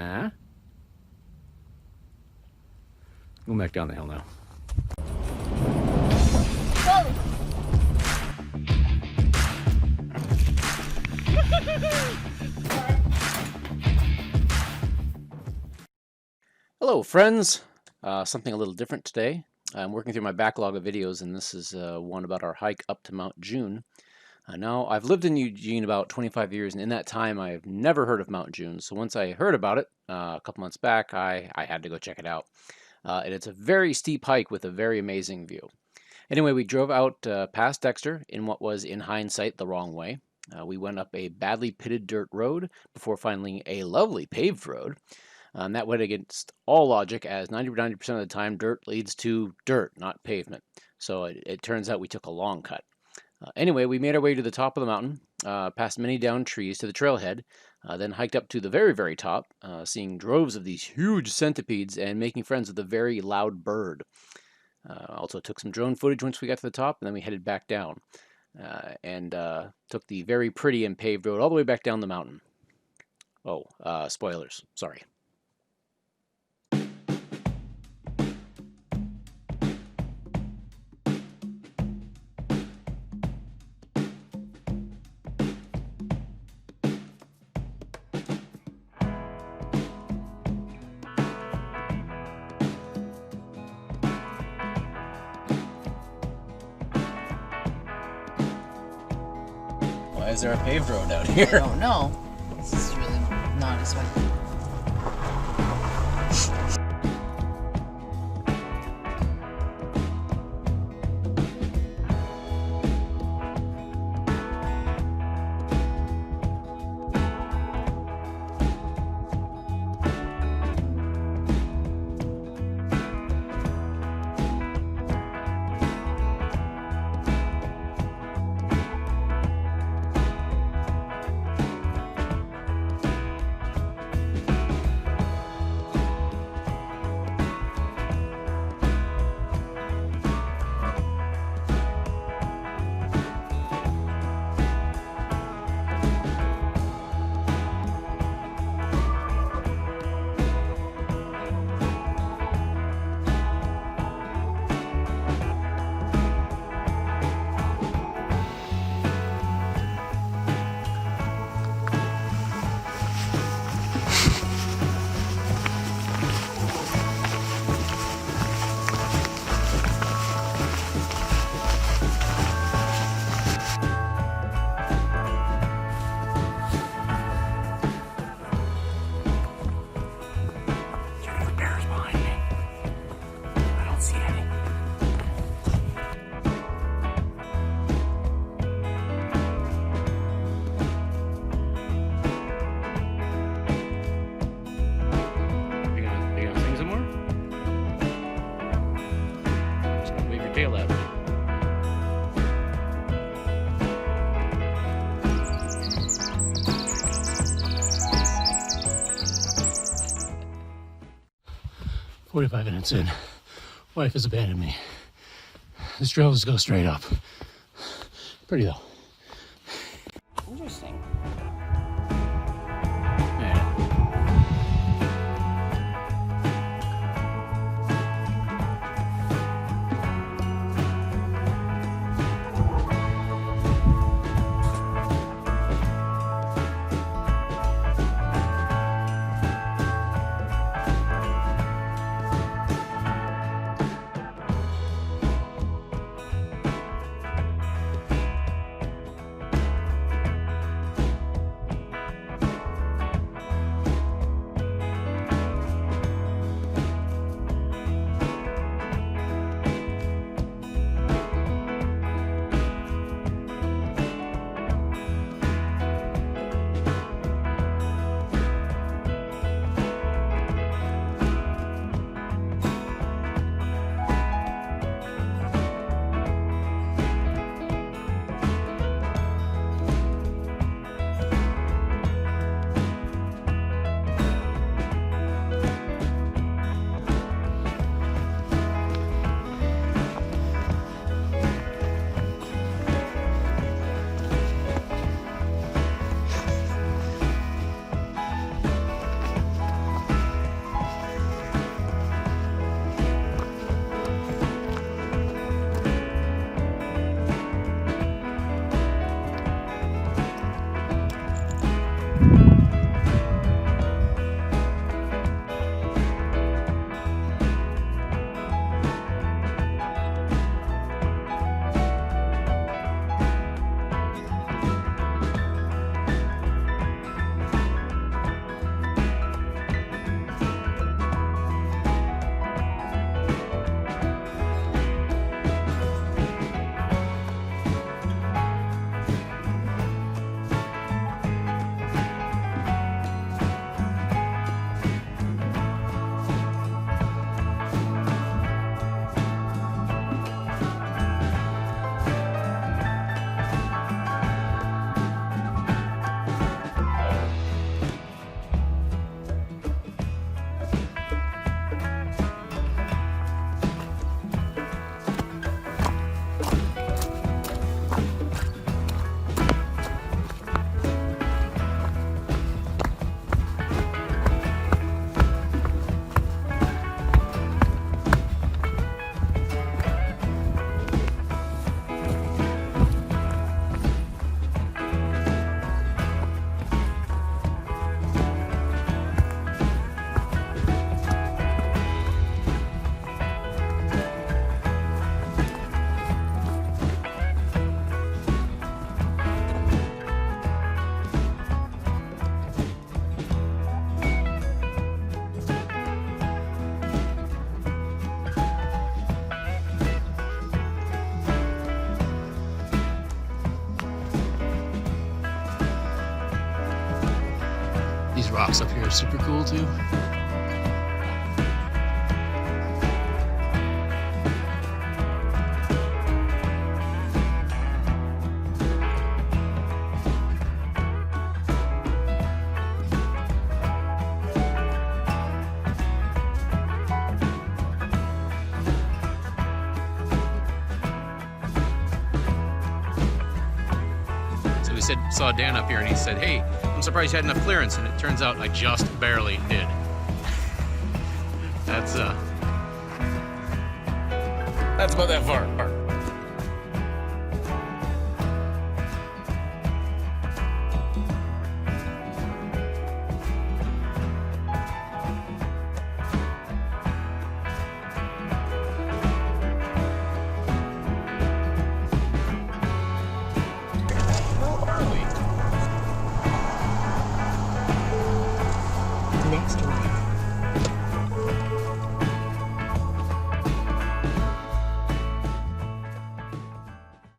Huh? Going back down the hill now. Whoa! Hello, friends. Something a little different today. I'm working through my backlog of videos, and this is one about our hike up to Mount June. Now, I've lived in Eugene about 25 years, and in that time, I've never heard of Mount June. So once I heard about it a couple months back, I had to go check it out. And it's a very steep hike with a very amazing view. Anyway, we drove out past Dexter in what was, in hindsight, the wrong way. We went up a badly pitted dirt road before finding a lovely paved road. That went against all logic, as 90% of the time dirt leads to dirt, not pavement. So it turns out we took a long cut. Anyway, we made our way to the top of the mountain, past many downed trees to the trailhead, then hiked up to the very, very top, seeing droves of these huge centipedes and making friends with a very loud bird. Also took some drone footage once we got to the top, and then we headed back down and took the very pretty and paved road all the way back down the mountain. Oh, spoilers, sorry. Why is there a paved road out here? I don't know. This is really not expected. Tail out. "45 minutes in, wife has abandoned me. This trail just goes straight up. Pretty though." Interesting. super cool too. Saw Dan up here and he said, "Hey, I'm surprised you had enough clearance," and it turns out I just barely did. That's about that far. Next right.